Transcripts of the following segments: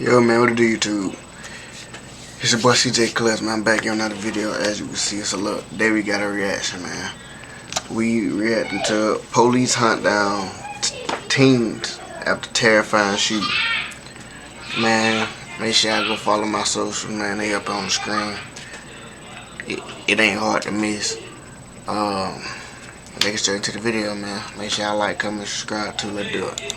Yo, man, what to do, YouTube? It's your boy CJ Clutch, man. I'm back here on another video. As you can see, it's a look. There we got a reaction, man. We reacting to police hunt down teens after terrifying shooting. Man, make sure y'all go follow my socials, man. They up on the screen. It ain't hard to miss. Let's get straight into the video, man. Make sure y'all like, comment, subscribe too. Let's do it.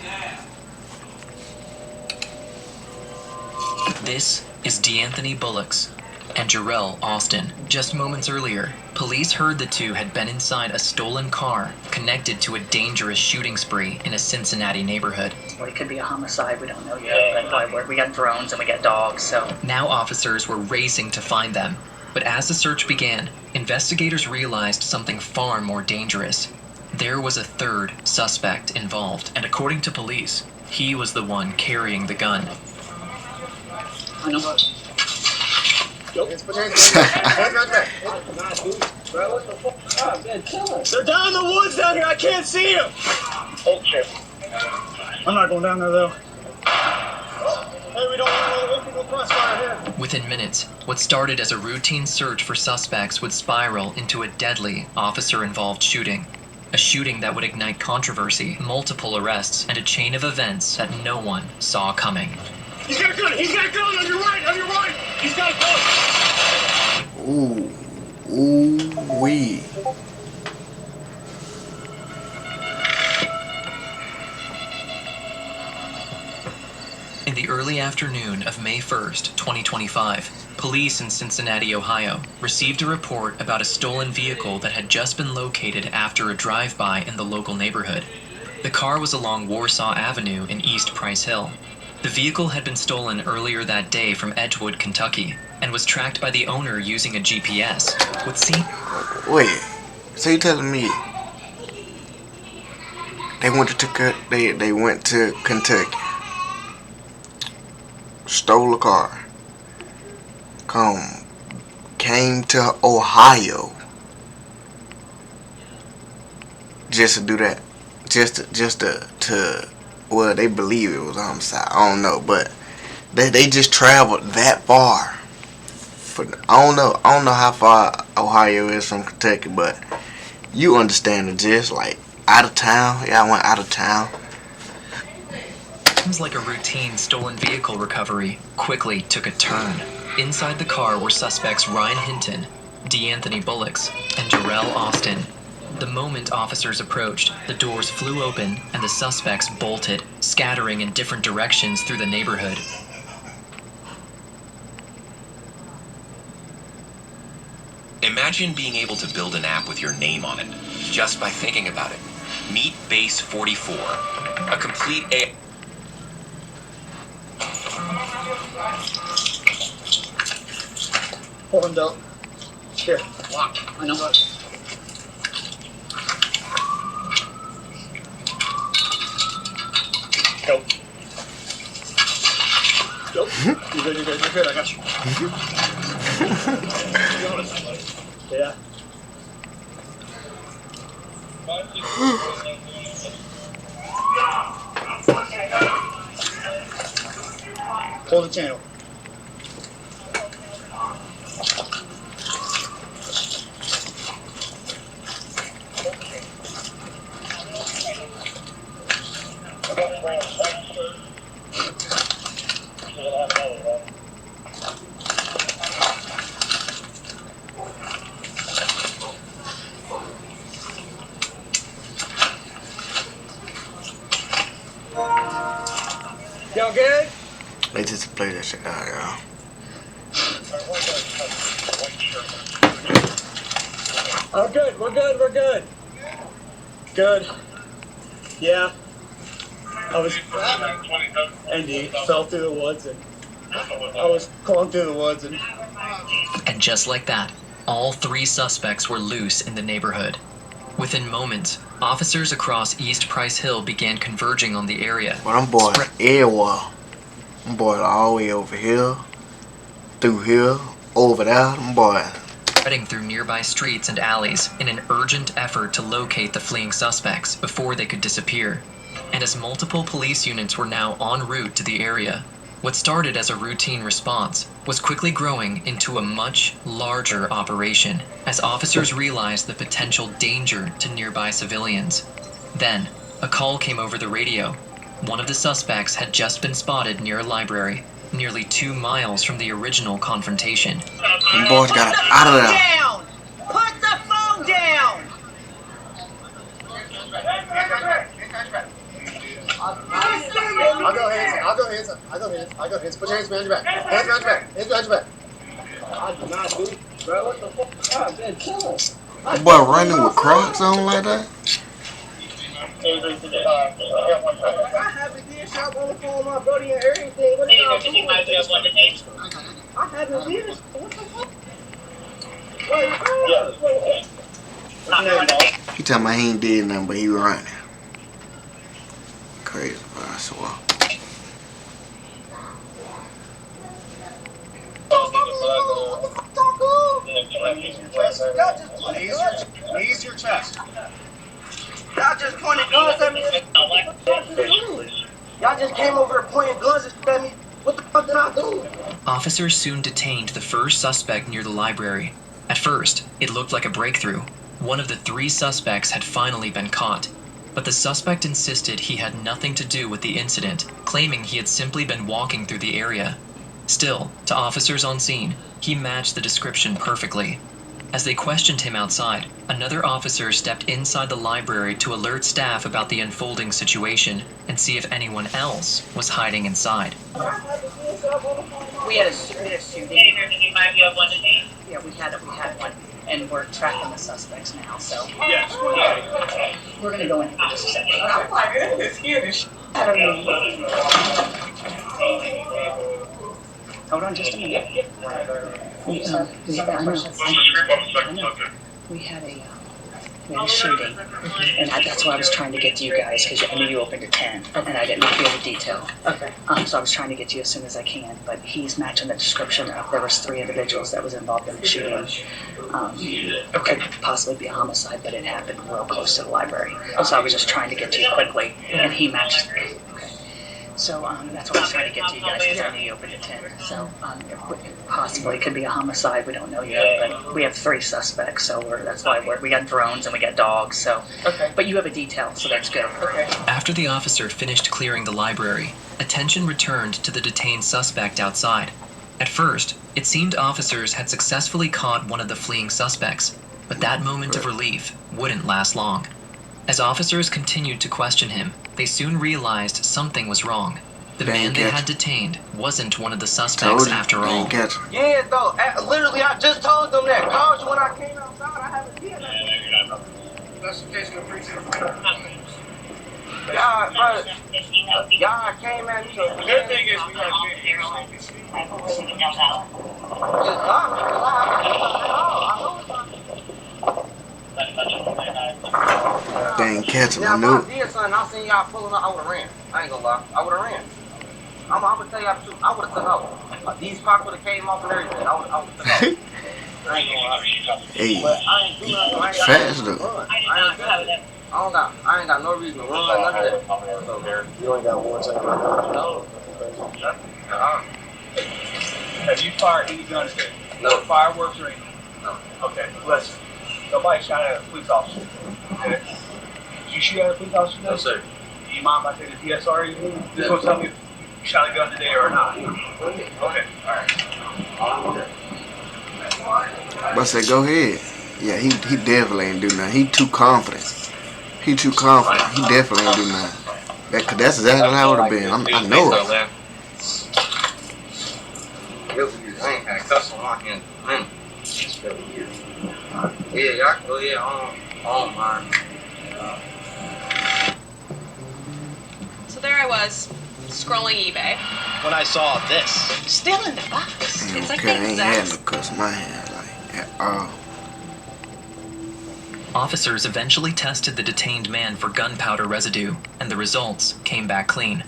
This is DeAnthony Bullocks and Jarrell Austin. Just moments earlier, police heard the two had been inside a stolen car connected to a dangerous shooting spree in a Cincinnati neighborhood. Well, it could be a homicide, we don't know yet, but we got drones and we got dogs, so... Now officers were racing to find them, but as the search began, investigators realized something far more dangerous. There was a third suspect involved, and according to police, he was the one carrying the gun. I know. They're down in the woods down here. I can't see them. Okay. I'm not going down there though. Hey, we don't want to go crossfire here. Within minutes, what started as a routine search for suspects would spiral into a deadly officer-involved shooting. A shooting that would ignite controversy, multiple arrests, and a chain of events that no one saw coming. He's got a gun! He's got a gun! On your right! On your right! He's got a gun! Ooh-wee. In the early afternoon of May 1st, 2025, police in Cincinnati, Ohio, received a report about a stolen vehicle that had just been located after a drive-by in the local neighborhood. The car was along Warsaw Avenue in East Price Hill. The vehicle had been stolen earlier that day from Edgewood, Kentucky, and was tracked by the owner using a GPS. What seemed... Wait, so you telling me they went to Kentucky, stole a car, came to Ohio just to do that, just to well, they believe it was homicide. I don't know, but they just traveled that far. I don't know how far Ohio is from Kentucky, but you understand it, just like out of town. Yeah, I went out of town. Seems like a routine stolen vehicle recovery quickly took a turn. Inside the car were suspects Ryan Hinton, DeAnthony Bullocks, and Jarrell Austin. The moment officers approached, the doors flew open and the suspects bolted, scattering in different directions through the neighborhood. Imagine being able to build an app with your name on it, just by thinking about it. Meet Base 44, a complete AI... Hold him down. Here. Lock. I know. Go. Go. You're good, you're good, you're good. I got you. Yeah. Hold the channel. Y'all good? They just play that shit out, y'all. Oh, good. We're good. We're good. Good. Yeah. Andy fell through the woods, and I was crawling through the woods, And just like that, all three suspects were loose in the neighborhood. Within moments, officers across East Price Hill began converging on the area. Well, them boys everywhere. Them boys all the way over here, through here, over there. Them boys. Spreading through nearby streets and alleys in an urgent effort to locate the fleeing suspects before they could disappear. And as multiple police units were now en route to the area, What started as a routine response was quickly growing into a much larger operation as officers realized the potential danger to nearby civilians. Then, a call came over the radio. One of the suspects had just been spotted near a library, nearly 2 miles from the original confrontation. Them boys got out of there. Down! Put the phone down! I'll go hands. Put your hands behind your back. Hands behind your back. I do not do. Bro, what the fuck? God, man, kill him. That boy running with Crocs on like that. I haven't been shot on the phone with my buddy and everything. What y'all doing? I haven't been. What the fuck? He talking about he ain't did nothing, but he running. Crazy, bro, I swear. Knees your chest. Y'all just pointed guns at me. Y'all just came over here pointing guns at me. What the fuck did I do? Officers soon detained the first suspect near the library. At first, it looked like a breakthrough. One of the 3 suspects had finally been caught. But the suspect insisted he had nothing to do with the incident, claiming he had simply been walking through the area. Still, to officers on scene, he matched the description perfectly. As they questioned him outside, another officer stepped inside the library to alert staff about the unfolding situation and see if anyone else was hiding inside. We had a shooting. Yeah, we had one, and we're tracking the suspects now. So we're gonna go in here just a second. Hold on just a minute. We had a shooting, and that's why I was trying to get to you guys, because I knew you opened at 10, and I didn't know if you had a detail. Okay. So I was trying to get to you as soon as I can, but he's matching the description of there was 3 individuals that was involved in the shooting. It could possibly be a homicide, but it happened real close to the library. So I was just trying to get to you quickly, and he matched. Okay. So that's why I was trying to get to you guys, because I knew you opened at 10. So it possibly could be a homicide. We don't know yet, but we have 3 suspects, so that's why we got drones and we got dogs. So, but you have a detail, so that's good. After the officer finished clearing the library, attention returned to the detained suspect outside. At first, it seemed officers had successfully caught one of the fleeing suspects, but that moment of relief wouldn't last long. As officers continued to question him, they soon realized something was wrong. The man they had detained wasn't one of the suspects after all. Yeah, though. Literally, I just told them that. Called you when I came outside. I haven't did nothing. Investigation of precinct. Y'all came at me. The good thing is we have video. They ain't catch him, I Now, knew if I did something, I seen y'all pulling up, I would've ran. I ain't gonna lie. I would've ran. I'm gonna tell y'all the truth. I would've took out. These cops would've came off and everything. I would've took out. I ain't gonna lie. Hey, But I ain't do nothing. I ain't got fast no reason to though. run. I ain't got no reason to run, none of that. You ain't got one second. No. Have you fired any guns there? No. Fireworks or anything? No. Okay, listen. Somebody shot at a police officer. Okay? Did you shoot at a police officer? No, sir. Do you mind if I say the DSR you moved? Just gonna tell me if you shot a gun today or not. Okay, alright. But I said, go ahead. Yeah, he definitely ain't do nothing. He too confident. He definitely ain't do nothing. That's exactly how it would have been. I know it. I ain't had cuss on my hand. Yeah, y'all can go ahead on mine. So there I was, scrolling eBay. When I saw this. Still in the box. It's like Okay, I the ain't had exact. no cuss my hand like at all. Officers eventually tested the detained man for gunpowder residue, and the results came back clean.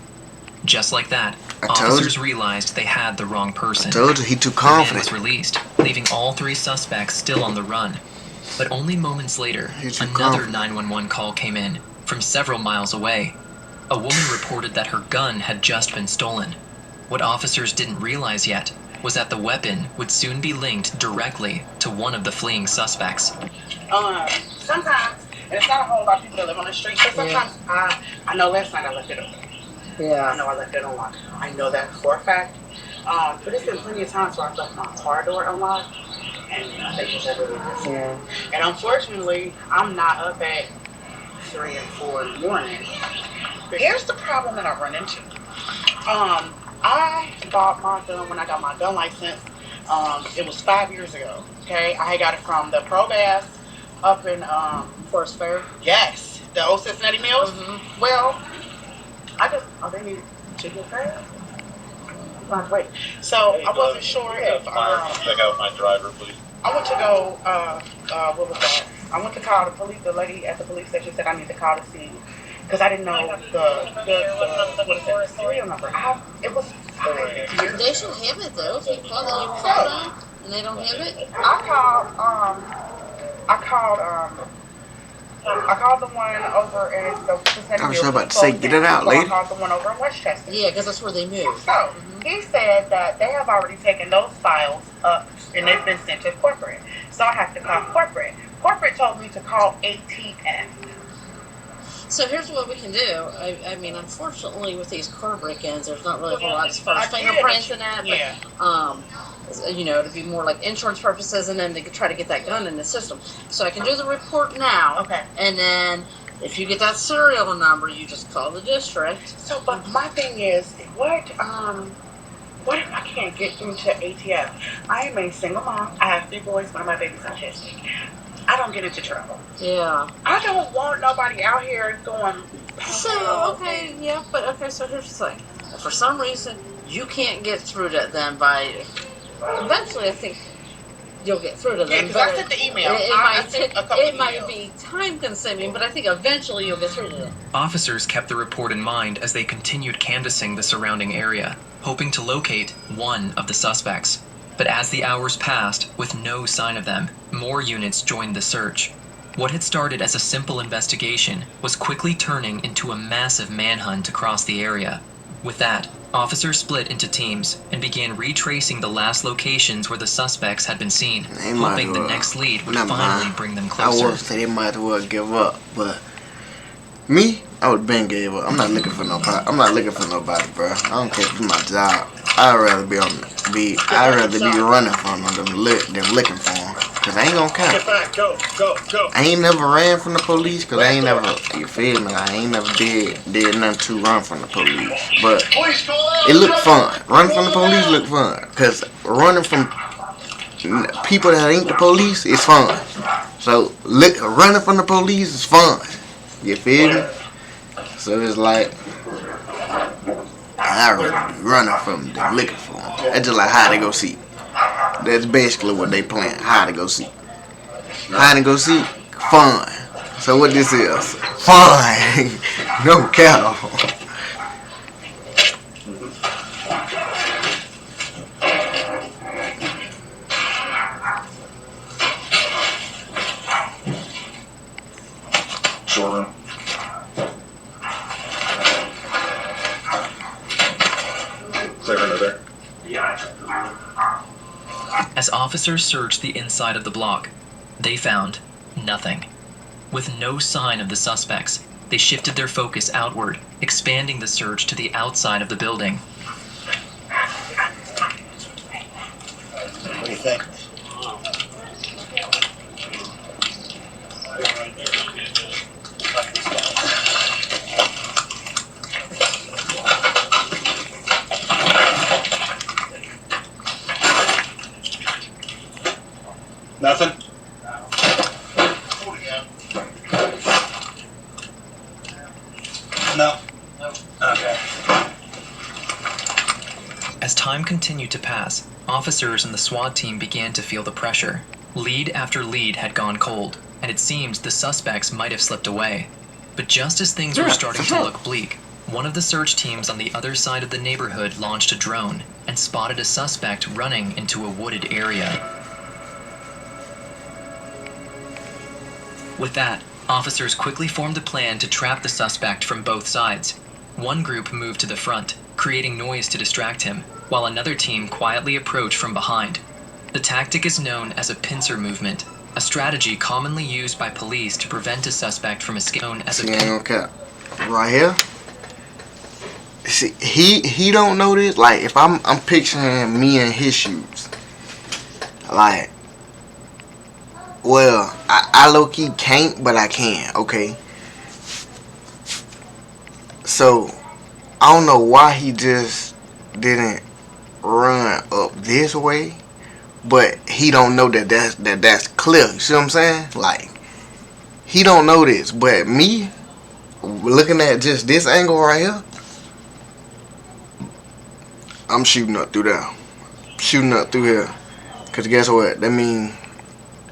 Just like that, I told officers you. realized they had the wrong person. Told you, he too The man was confident. released, leaving all 3 suspects still on the run. But only moments later, He's too another confident. 911 call came in from several miles away. A woman reported that her gun had just been stolen. What officers didn't realize yet was that the weapon would soon be linked directly to one of the fleeing suspects. Sometimes, and it's not a whole lot of people that live on the street, but sometimes I know last night I left it open. Yeah. I know I left it unlocked. I know that for a fact. But it's been plenty of times where I've left my car door unlocked, and they just have it. Yeah. And unfortunately, I'm not up at 3 and 4 in the morning. But here's the problem that I run into. I bought my gun when I got my gun license. It was 5 years ago. Okay, I had got it from the Pro Bass up in Forest Fair. yes, the old Cincinnati Mills. Mm-hmm. Well, they need to get paid. Wait. So I wasn't sure if check out my driver, please. I went to go. What was that? I went to call the police. The lady at the police station said I need to call to see because I didn't know the what is it, the serial number. It was 5 years. They should have it though. If you call them and they don't have it. I called the one over in the Cincinnati I was Mills. about to say, get it out, So lady. I called the one over in Westchester. Yeah, because that's where they moved. So he said that they have already taken those files up and they've been sent to corporate. So I have to call corporate. Corporate told me to call ATF. So here's what we can do. I mean, unfortunately, with these car break-ins, there's not really a whole lot as far as fingerprints and that. Yeah. But, to be more like insurance purposes, and then to try to get that gun in the system. So I can do the report now. Okay. And then if you get that serial number, you just call the district. So, but my thing is, what if I can't get through to ATF? I am a single mom. I have 3 boys. One of my babies autistic. I don't get into trouble. Yeah. I don't want nobody out here going. So, okay, yeah, but okay, so here's the thing. If for some reason you can't get through to them by, eventually I think you'll get through to them. Yeah, because I sent the email. It might be time consuming, but I think eventually you'll get through to them. Officers kept the report in mind as they continued canvassing the surrounding area, hoping to locate one of the suspects. But as the hours passed, with no sign of them, more units joined the search. What had started as a simple investigation was quickly turning into a massive manhunt across the area. With that, officers split into teams and began retracing the last locations where the suspects had been seen, hoping the next lead would finally bring them I closer. would say they might as well give up, but me, I would been gave up. I'm not looking for nobody. Bro. I don't care if it's my job. I'd rather be running from them than looking for them. Cause I ain't gonna count. Go. I ain't never ran from the police, cause I ain't never, you feel me? I ain't never did nothing to run from the police. But it looked fun. Running from the police look fun. Cause running from people that ain't the police is fun. So running from the police is fun. You feel me? So it's like, I'd rather be running from them than looking for them. That's just like hide and go seek. That's basically what they playing, hide and go seek. Hide and go seek, fun. So what this is, fun. No cow. Short room. Clear under there. As officers searched the inside of the block, they found nothing. With no sign of the suspects, they shifted their focus outward, expanding the search to the outside of the building. What do you think? Nothing? No. Okay. As time continued to pass, officers and the SWAT team began to feel the pressure. Lead after lead had gone cold, and it seemed the suspects might have slipped away. But just as things were starting to look bleak, one of the search teams on the other side of the neighborhood launched a drone and spotted a suspect running into a wooded area. With that, officers quickly formed a plan to trap the suspect from both sides. One group moved to the front, creating noise to distract him, while another team quietly approach from behind. The tactic is known as a pincer movement, a strategy commonly used by police to prevent a suspect from escaping. See, I ain't gonna cap. Right here. See, he don't know this. Like, if I'm picturing me in his shoes. Like, well, I low-key can't, but I can, okay? So, I don't know why he just didn't run up this way, but he don't know that's clear. You see what I'm saying? Like, he don't know this, but me, looking at just this angle right here, I'm shooting up through there. Shooting up through here. Because guess what? That means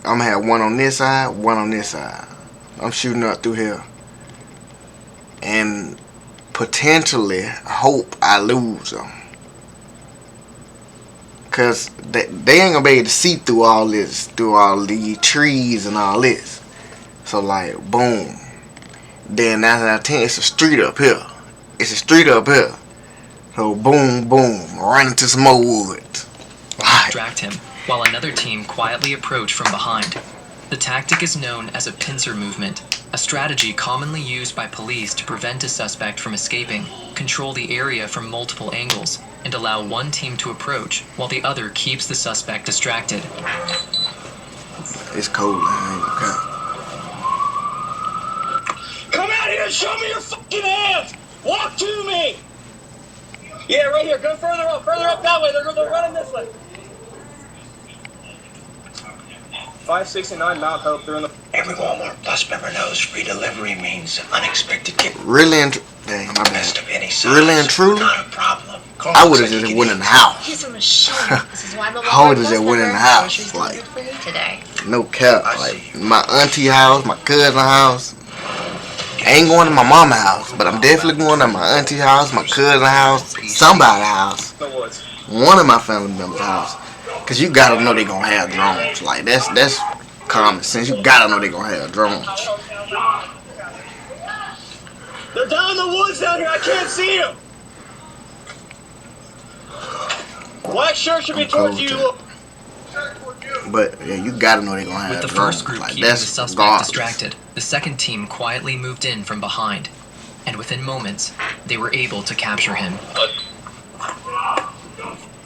I'm going to have one on this side, one on this side. I'm shooting up through here. And potentially hope I lose them. Because they ain't going to be able to see through all this, through all these trees and all this. So like, boom. Then 9 out of 10, it's a street up here. It's a street up here. So boom, boom, run into some more woods. Distract him, while another team quietly approach from behind. The tactic is known as a pincer movement, a strategy commonly used by police to prevent a suspect from escaping, control the area from multiple angles, and allow one team to approach while the other keeps the suspect distracted. It's cold, man. Come out here and show me your fucking hands! Walk to me! Yeah, right here. Go further up that way. They're running this way. 569 Mount Hope. They're in the. Every Walmart Plus member knows free delivery means unexpected gift. Really and dang, my bad. Best of any size. Really and truly, Not a problem. I would have just went in the house. He's a machine. This is why I'm a I would have just went in the house. Like, for me today. no cap. Like, my auntie house, my cousin house. I ain't going to my mama's house, but I'm definitely going to my auntie house, my cousin house, somebody's house, one of my family members' house. Cause you gotta know they gonna have drones. Like that's common sense. You gotta know they gonna have drones. They're down in the woods down here. I can't see them. Black shirt should be towards you. But yeah, you gotta know they gonna have With the drones. first group Like, keeping the that's suspect regardless. distracted, the second team quietly moved in from behind, and within moments, they were able to capture him.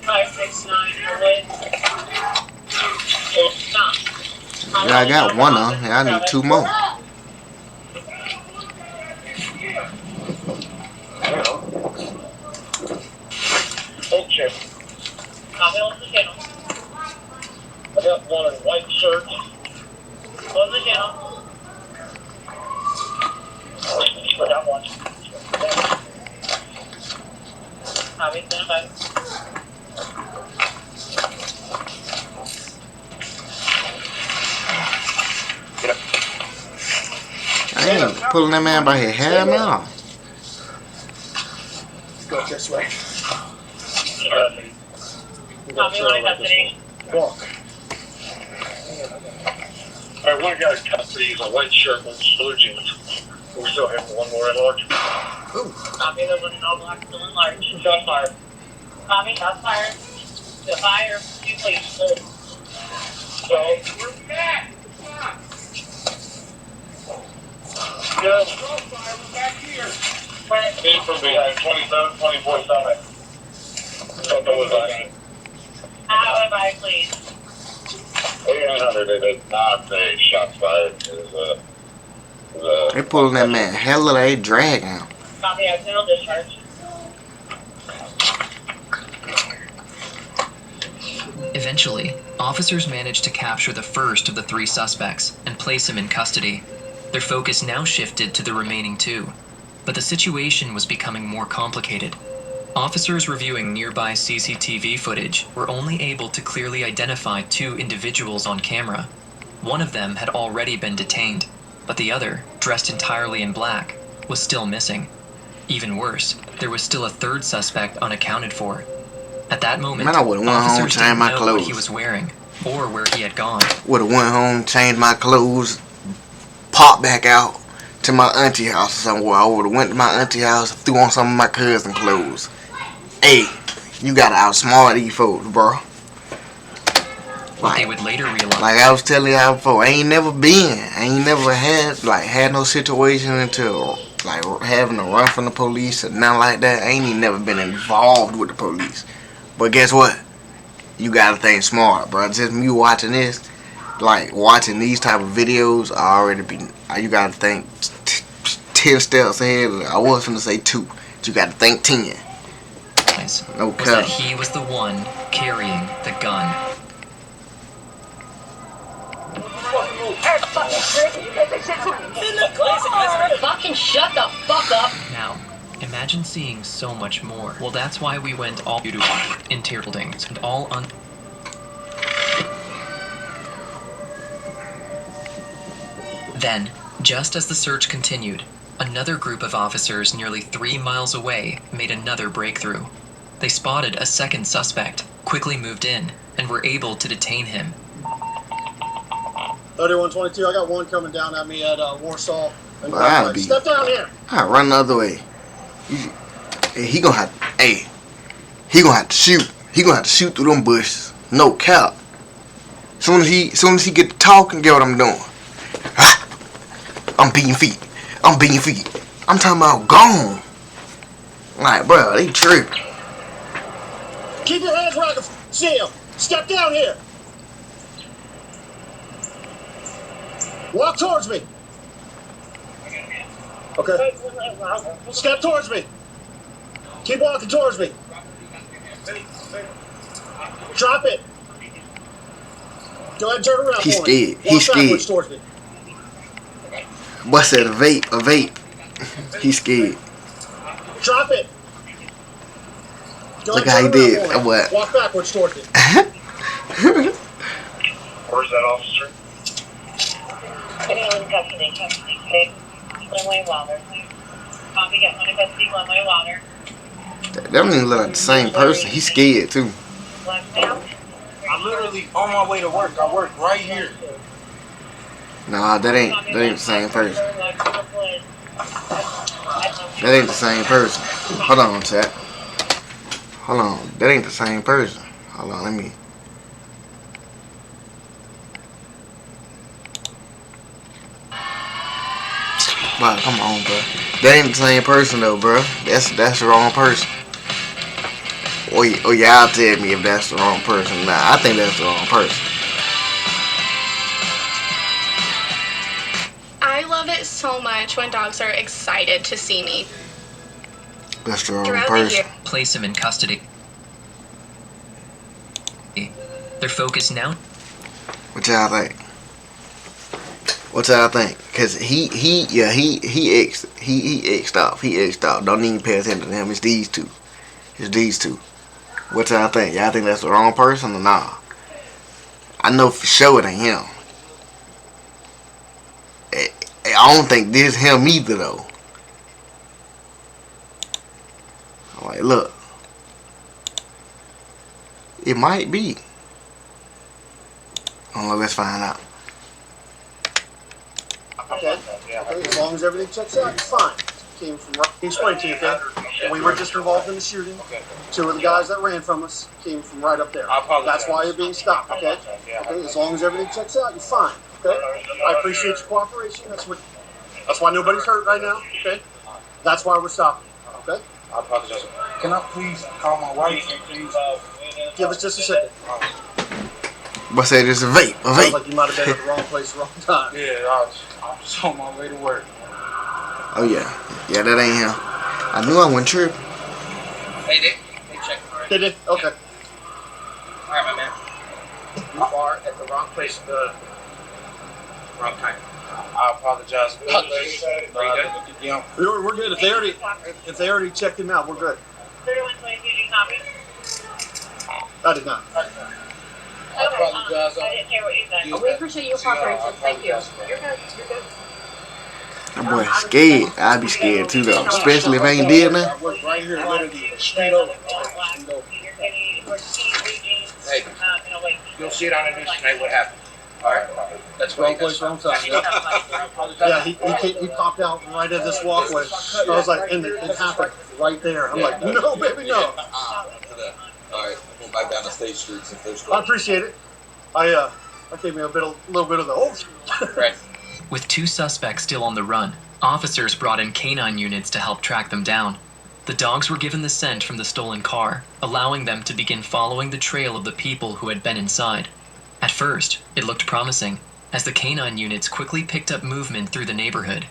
569 Yeah, I got one on. Yeah, I need 2 more. Okay. I got one in white shirt. Close the channel. I got one. Copy, stand by. I ain't pulling that man by his hair now. Go this way. Copy, what destination? Walk. Alright, one guy's custody. He's a white shirt with blue jeans. We still have one more at large. Copy, there's one in all black, still in large. Shot fired. Copy, shots fired. The fire, you please. So, we're back. Yeah. We're back here. Need from behind 27, 24 summit. Something was on. How am I, please? 800, it is not say shots fired. It is They pulling that man hella they dragging him. Copy, I signal discharge. Eventually, officers managed to capture the first of the 3 suspects and place him in custody. Their focus now shifted to the remaining 2, but the situation was becoming more complicated. Officers reviewing nearby CCTV footage were only able to clearly identify 2 individuals on camera. One of them had already been detained, but the other, dressed entirely in black, was still missing. Even worse, there was still a 3rd suspect unaccounted for. At that moment, Man, I would've went home, officers changed didn't my know clothes. what he was wearing or where he had gone. Would've went home, changed my clothes, popped back out to my auntie house or somewhere. I would've went to my auntie house, threw on some of my cousin clothes, Hey, you gotta outsmart these folks, bro. What they would later realize. Like I was telling y'all before, I ain't never had no situation until like having to run from the police or nothing like that. I ain't even never been involved with the police. But guess what? You gotta think smart, bro. Just me watching this, like watching these type of videos, you gotta think 10 steps ahead. I was finna say 2, but you gotta think 10. No was cap. that he was the one carrying the gun. Fucking shut the fuck up. Now, imagine seeing so much more. Well, that's why we went all into buildings and all on. Then, just as the search continued, another group of officers nearly 3 miles away made another breakthrough. They spotted a second suspect, quickly moved in, and were able to detain him. 3122, I got one coming down at me at Warsaw. And I'll be. Step down here. I run the other way. He gonna have to shoot. He gonna have to shoot through them bushes. No cap. Soon as he get to talking, get what I'm doing. I'm beating feet. I'm talking about gone. Like, bro, they tripping. Keep your hands where I can see him. Step down here. Walk towards me. Okay. Step towards me. Keep walking towards me. Drop it. Go ahead and turn around He's for me. scared. He's Walk backwards scared. towards me. Boy said a vape. He's scared. Drop it. Go Look ahead how and he turn did. around for me. What? Walk backwards towards me. Where's that officer? Anyone in custody? Glenway Waller. Copy, get one in custody, Glenway Waller. That don't even look like the same person. He's scared too. I'm literally on my way to work. I work right here. Nah, that ain't the same person. That ain't the same person. Hold on, chat. Hold on. That ain't the same person. Hold on, let me. Wow, come on, bro. That ain't the same person though, bro. That's the wrong person. Or y'all tell me if that's the wrong person. Nah, I think that's the wrong person. I love it so much when dogs are excited to see me. That's the wrong person. Place him in custody. Their focus now. What y'all think? Cause he X'd off. Don't even pay attention to him. It's these two. What y'all think? Y'all think that's the wrong person or nah? I know for sure it ain't him. I don't think this him either though. I'm like, look. It might be. Let's find out. Okay. As long as everything checks out, it's fine. Came from right. Explain to you, okay? We were just involved in the shooting. 2 of the guys that ran from us came from right up there. That's why you're being stopped, okay? Okay. As long as everything checks out, you're fine. Okay. I appreciate your cooperation. That's why nobody's hurt right now. Okay. That's why we're stopping. Okay. I apologize. Can I please call my wife and please give us just a second. But say this is a vape. Sounds like you might have been at the wrong place, wrong time. Yeah, I was on my way to work. Oh yeah, that ain't him. I knew I wasn't tripping. Hey, they checked already. They did? Okay. Alright, my man. You are at the wrong place at the wrong time. I apologize. We're good. If they already checked him out, we're good. 3122, did you copy? I did not. I apologize. I didn't hear what you said. We appreciate your cooperation. Thank you. You're good. That boy scared. I'd be scared too though, especially if I ain't did nothing. I work right here, literally straight over. Hey, you'll see it on the news tonight. What happened? All right, that's wrong place, wrong time. Yeah, he popped out right at this walkway. I was like, and it happened right there. I'm like, no, baby, no. state streets if there's. I appreciate it. I gave me a little bit of the whole. Right. With 2 suspects still on the run, officers brought in canine units to help track them down. The dogs were given the scent from the stolen car, allowing them to begin following the trail of the people who had been inside. At first, it looked promising, as the canine units quickly picked up movement through the neighborhood.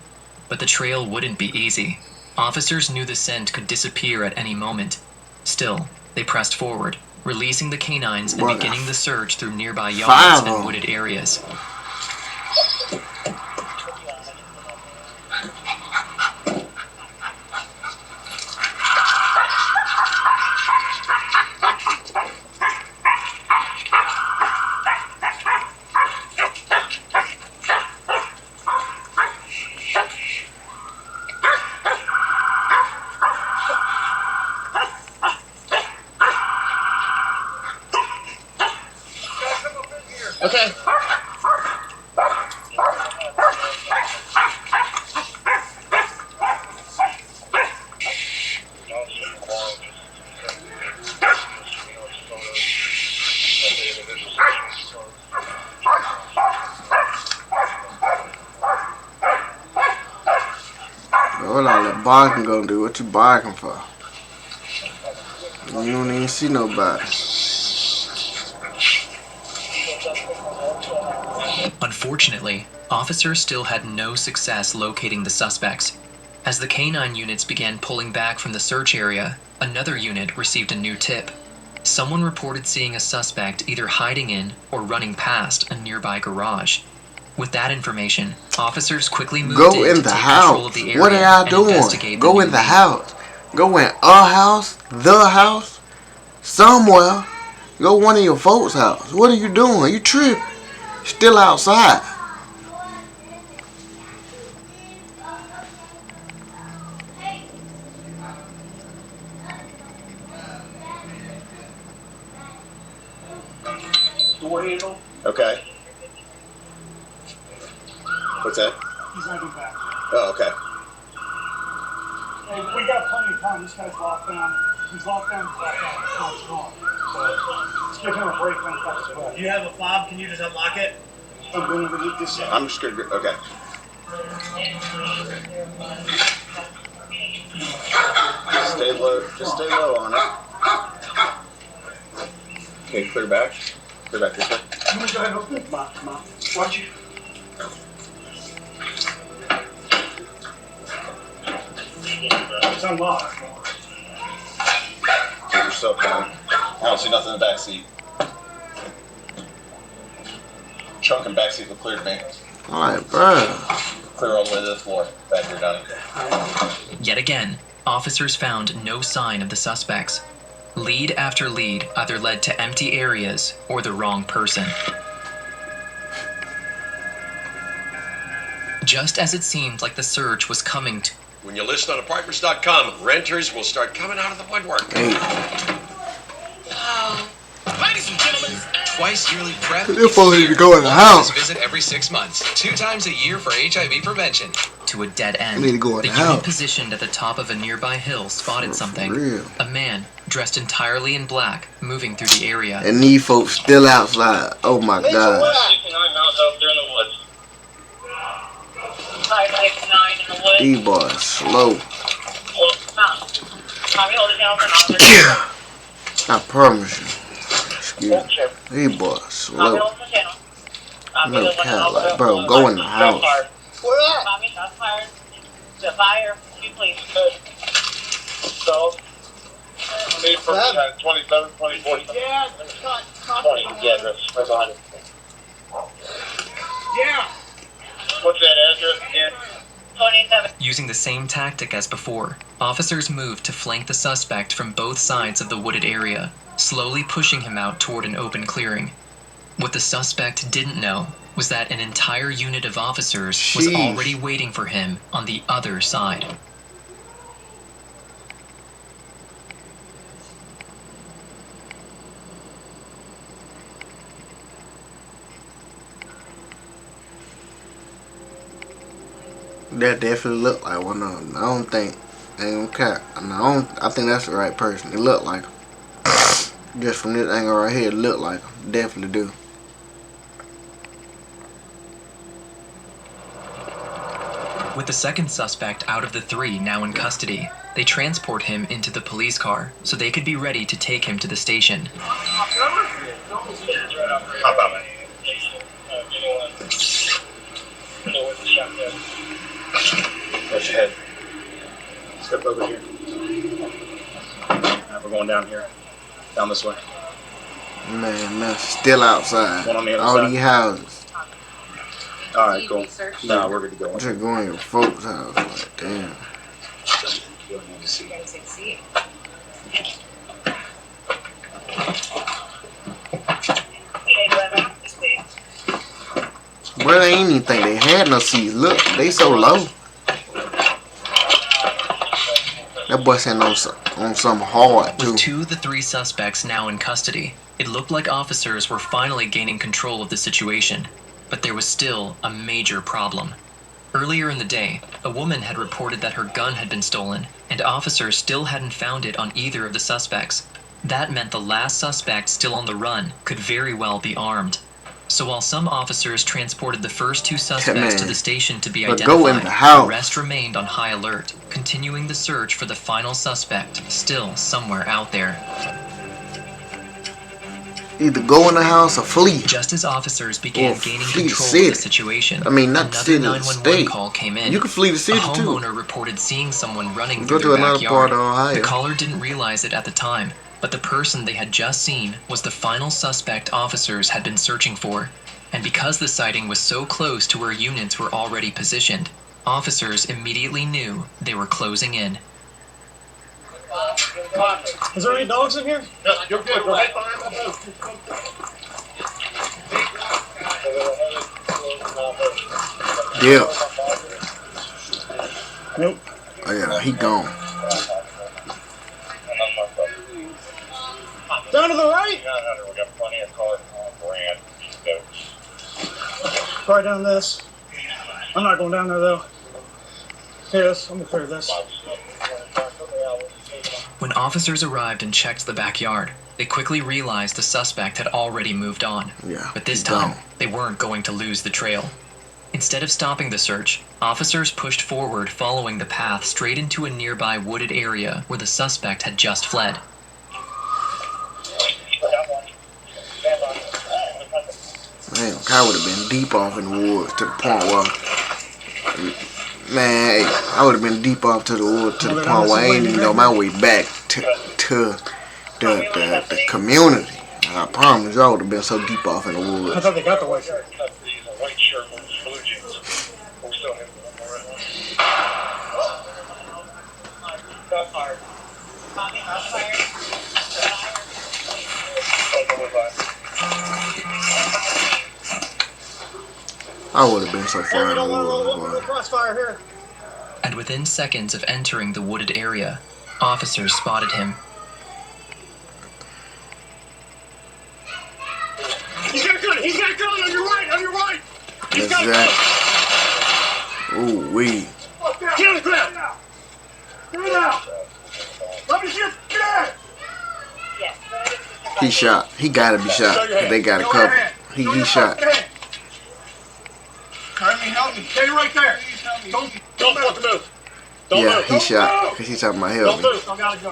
But the trail wouldn't be easy. Officers knew the scent could disappear at any moment. Still, they pressed forward, releasing the canines and beginning the search through nearby yards and wooded areas. Okay. What all that barking gonna do? What you barking for? You don't even see nobody. Unfortunately, officers still had no success locating the suspects. As the canine units began pulling back from the search area, another unit received a new tip. Someone reported seeing a suspect either hiding in or running past a nearby garage. With that information, officers quickly moved Go in in to the take control of house. the area What are y'all and doing? investigate Go the in new the lead. house. Go in a house, the house, somewhere. Go one of your folks' house. What are you doing? You tripping? Still outside. Door handle. Okay. What's that? He's not getting back. Oh, okay. Hey, we got plenty of time. This guy's locked down. He's locked down. He's locked down. It's not strong. So let's give him a break when he comes back. You have a fob, can you just unlock it? I'm going to get this. I'm just gonna. Okay. Stay low. Just stay low on it. Okay, clear back. Clear back this way. You want to go ahead and open it? Come on. Watch you. It's unlocked. Get yourself down. I don't see nothing in the back seat. Trunk and back seat look clear to me. Alright, bro. Clear all the way to the floor. Back here, Donnie. Yet again, officers found no sign of the suspects. Lead after lead either led to empty areas or the wrong person. Just as it seemed like the search was coming to... When you list on apartments.com, renters will start coming out of the woodwork. Ladies and gentlemen, twice yearly PrEP. This fool need to go in the house. Visit every 6 months, 2 times a year for HIV prevention. To a dead end, need to go in the the unit house. positioned at the top of a nearby hill spotted something. real. A man, dressed entirely in black, moving through the area. And these folks still outside. Oh my god. 69 miles out there in the woods. 569 in the woods. These boys slow. Well, Tommy, hold it down for an hour. I promise you. Excuse me. These boys slow. No cap, like, bro, go in the house. Where at? Tommy, shots fired. The fire, you please. So, Need for 27, 24. Yeah, 20. Yeah, that's right behind it. Yeah. What's that address again? 27. Using the same tactic as before, officers moved to flank the suspect from both sides of the wooded area, slowly pushing him out toward an open clearing. What the suspect didn't know was that an entire unit of officers was already waiting for him on the other side. That definitely looked like one of them. I don't think, ain't gonna cap. I think that's the right person. It looked like him. Just from this angle right here, it look like him. Definitely do. With the second suspect out of the 3 now in custody, they transport him into the police car so they could be ready to take him to the station. Watch your head. Step over here. Now we're going down here. Down this way. Man, still outside. One on the other All side. these houses. Alright, cool. Nah, we're good to go. Just going to your folks' house. Like, damn. Well, they ain't even think they had no seats. Look, they so low. That boy sitting on some hard, too. With 2 of the 3 suspects now in custody, it looked like officers were finally gaining control of the situation. But there was still a major problem. Earlier in the day, a woman had reported that her gun had been stolen, and officers still hadn't found it on either of the suspects. That meant the last suspect still on the run could very well be armed. So while some officers transported the first 2 suspects to the station to be identified, the rest remained on high alert, continuing the search for the final suspect, still somewhere out there. Either go in the house or flee. Just as officers began gaining flee the control city. of the situation, I mean, not the another city, the 911 state. call came in. You can flee the city, a too. homeowner reported seeing someone running Go through to their another backyard. part of Ohio. The caller didn't realize it at the time, but the person they had just seen was the final suspect officers had been searching for. And because the sighting was so close to where units were already positioned, officers immediately knew they were closing in. Is there any dogs in here? No, you're good. We're right behind the booth. Yeah. Nope. Oh yeah, he gone. Down to the right? We got plenty of cars on brand. Right down this. I'm not going down there though. Yes, I'm gonna clear this. When officers arrived and checked the backyard, they quickly realized the suspect had already moved on. Yeah. But this time, they weren't going to lose the trail. Instead of stopping the search, officers pushed forward following the path straight into a nearby wooded area where the suspect had just fled. Man, I would have been deep off in the woods to the point where, man, I would have been deep off to the woods to the point where I ain't even know my way back to the community. I promise you, I would have been so deep off in the I woods. thought they got the white shirt. White shirt with blue jeans. We're still having I would have been so far in the woods, boy. Crossfire here. And within seconds of entering the wooded area, officers spotted him. He's got a gun! He's got a gun! On your right! On your right! He's That's got a gun! Ooh, wee. Get on the ground! Get out! Let me shoot! Get out! He shot. He gotta be shot. 'Cause they got it covered. He shot. Help me! Stay right there! Don't fucking move! Don't Yeah, move! he shot. Because he's talking about Don't help. move! I gotta go.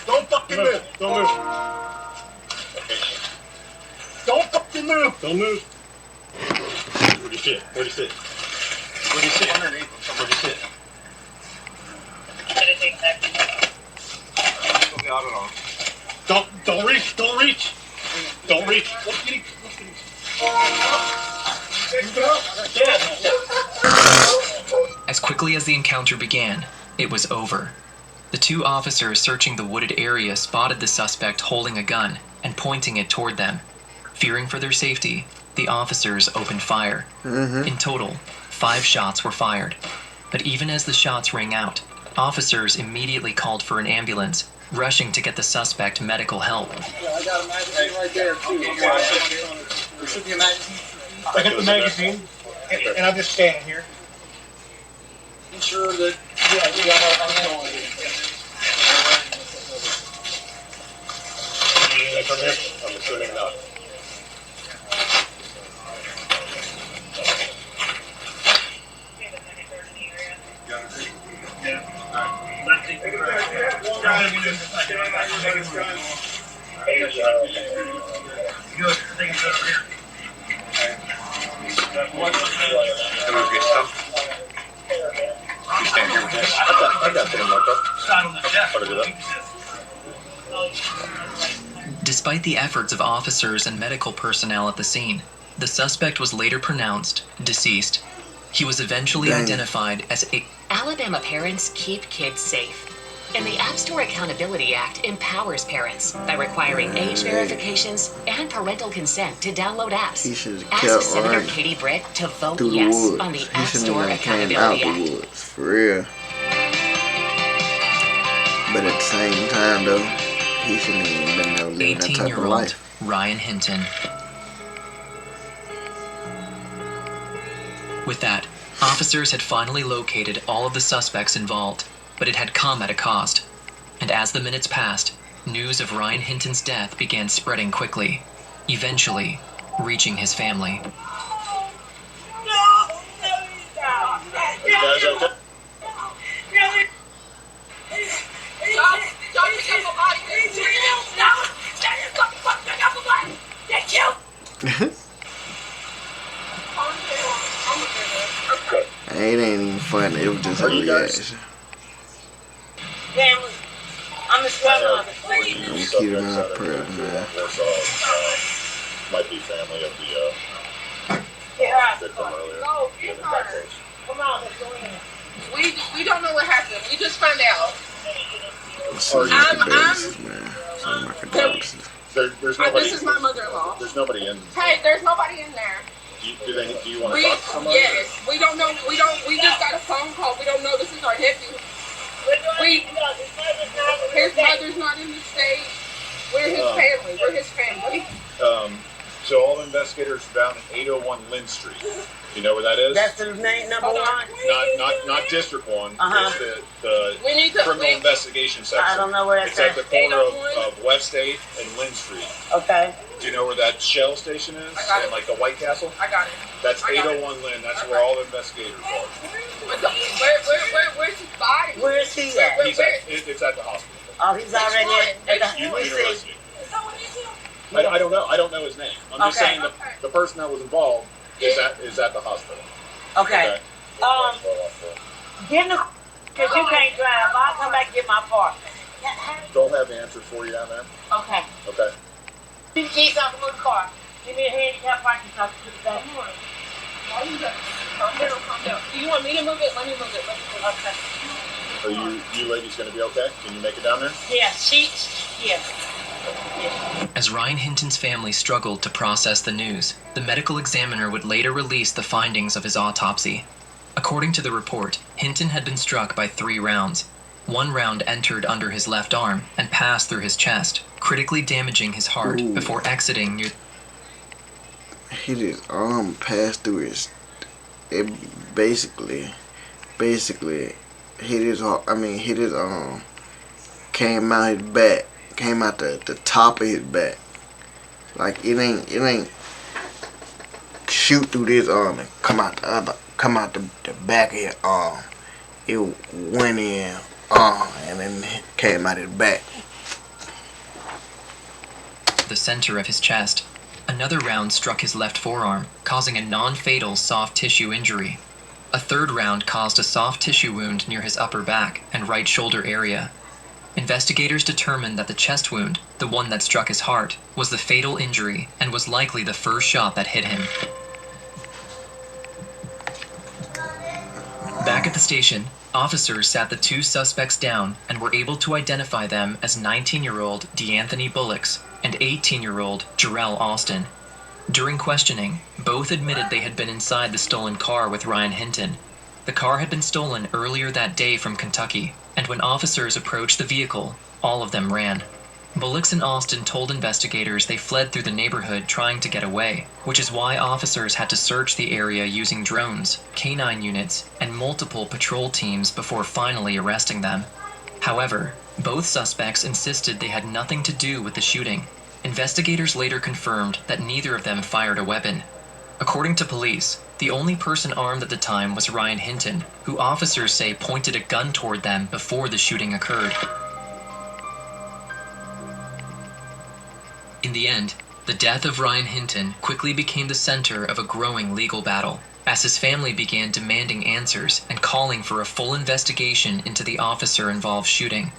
Don't fucking move! Don't move! Don't fucking move! Don't move! Where'd you sit? Where'd you sit? Where'd you sit? Underneath. Where'd you sit? Don't reach! Don't reach! Don't reach! As quickly as the encounter began, it was over. The 2 officers searching the wooded area spotted the suspect holding a gun and pointing it toward them. Fearing for their safety, the officers opened fire. In total, 5 shots were fired. But even as the shots rang out, officers immediately called for an ambulance, rushing to get the suspect medical help. I got a magazine right there too. There should be a magazine. I got the magazine, and I'm just standing here. Ensure that, yeah, we got our from him? I'm assuming not. I got them marked up. Despite the efforts of officers and medical personnel at the scene, the suspect was later pronounced deceased. He was eventually identified as Alabama parents keep kids safe. And the App Store Accountability Act empowers parents by requiring age verifications and parental consent to download apps. Ask Senator Katie Britt to vote yes on the App Store Accountability Act. For real. But at the same time, though, he shouldn't even been there living that type of life. Ryan Hinton. With that, officers had finally located all of the suspects involved, but it had come at a cost. And as the minutes passed, news of Ryan Hinton's death began spreading quickly, eventually reaching his family. It ain't even funny, it was just a reaction. Family. I'm the struggle. I'm keeping my prayer, man. Might be family of the victim earlier. Go, get her. Come on, let's go in. We don't know what happened. We just found out. This is my mother-in-law. There's nobody in. Hey, there's nobody in there. Do you want to talk to somebody? Yes. We don't know. We just got a phone call. We don't know this is our nephew. His mother's not in the state. We're his family. We're his family. So all investigators found at 801 Lynn Street. You know where that is? That's the name number one. Not District 1. Uh-huh. It's the criminal investigation section. I don't know where it's at. It's at the corner of West 8th and Lynn Street. Okay. Do you know where that Shell station is? And like the White Castle? I got it. That's 801 Lynn. That's where all the investigators are. Where's his body? Where is he at? It's at the hospital. Oh, he's already at the university. I don't know. I don't know his name. I'm just saying that the person that was involved is at the hospital. Okay. Get in the because you can't drive. I'll come back and get my car. Don't have the answers for you down there. Okay. Okay. Keep the keys out the car. Give me a handicap parking so I can put it back. Calm down. Do you want me to move it? Let me move it. Okay. Are you ladies going to be okay? Can you make it down there? Yeah, yeah. As Ryan Hinton's family struggled to process the news, the medical examiner would later release the findings of his autopsy. According to the report, Hinton had been struck by 3 rounds. 1 round entered under his left arm and passed through his chest, critically damaging his heart before exiting near... His arm passed through his... It basically hit his arm, came out his back, came out the top of his back. Like it ain't shoot through this arm and come out the back of his arm. It went in and then came out his back. The center of his chest. Another round struck his left forearm, causing a non-fatal soft tissue injury. A 3rd round caused a soft tissue wound near his upper back and right shoulder area. Investigators determined that the chest wound, the one that struck his heart, was the fatal injury and was likely the first shot that hit him. Back at the station, officers sat the 2 suspects down and were able to identify them as 19-year-old DeAnthony Bullocks and 18-year-old Jarrell Austin. During questioning, both admitted they had been inside the stolen car with Ryan Hinton. The car had been stolen earlier that day from Kentucky, and when officers approached the vehicle, all of them ran. Bullocks and Austin told investigators they fled through the neighborhood trying to get away, which is why officers had to search the area using drones, K-9 units, and multiple patrol teams before finally arresting them. However, both suspects insisted they had nothing to do with the shooting. Investigators later confirmed that neither of them fired a weapon. According to police, the only person armed at the time was Ryan Hinton, who officers say pointed a gun toward them before the shooting occurred. In the end, the death of Ryan Hinton quickly became the center of a growing legal battle, as his family began demanding answers and calling for a full investigation into the officer-involved shooting.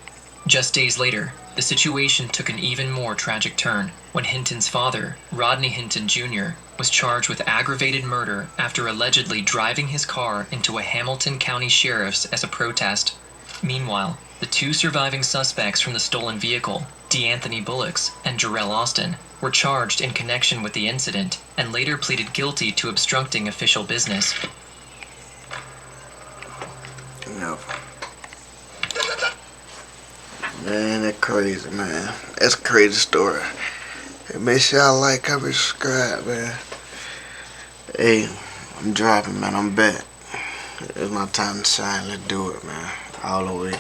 Just days later, the situation took an even more tragic turn when Hinton's father, Rodney Hinton Jr., was charged with aggravated murder after allegedly driving his car into a Hamilton County sheriff's as a protest. Meanwhile, the two surviving suspects from the stolen vehicle, DeAnthony Bullocks and Jarrell Austin, were charged in connection with the incident and later pleaded guilty to obstructing official business. No. Man, that's crazy, man. That's a crazy story. Hey, make sure y'all like, comment, subscribe, man. Hey, I'm dropping, man. I'm back. It's my time to shine. Let's do it, man. All the way.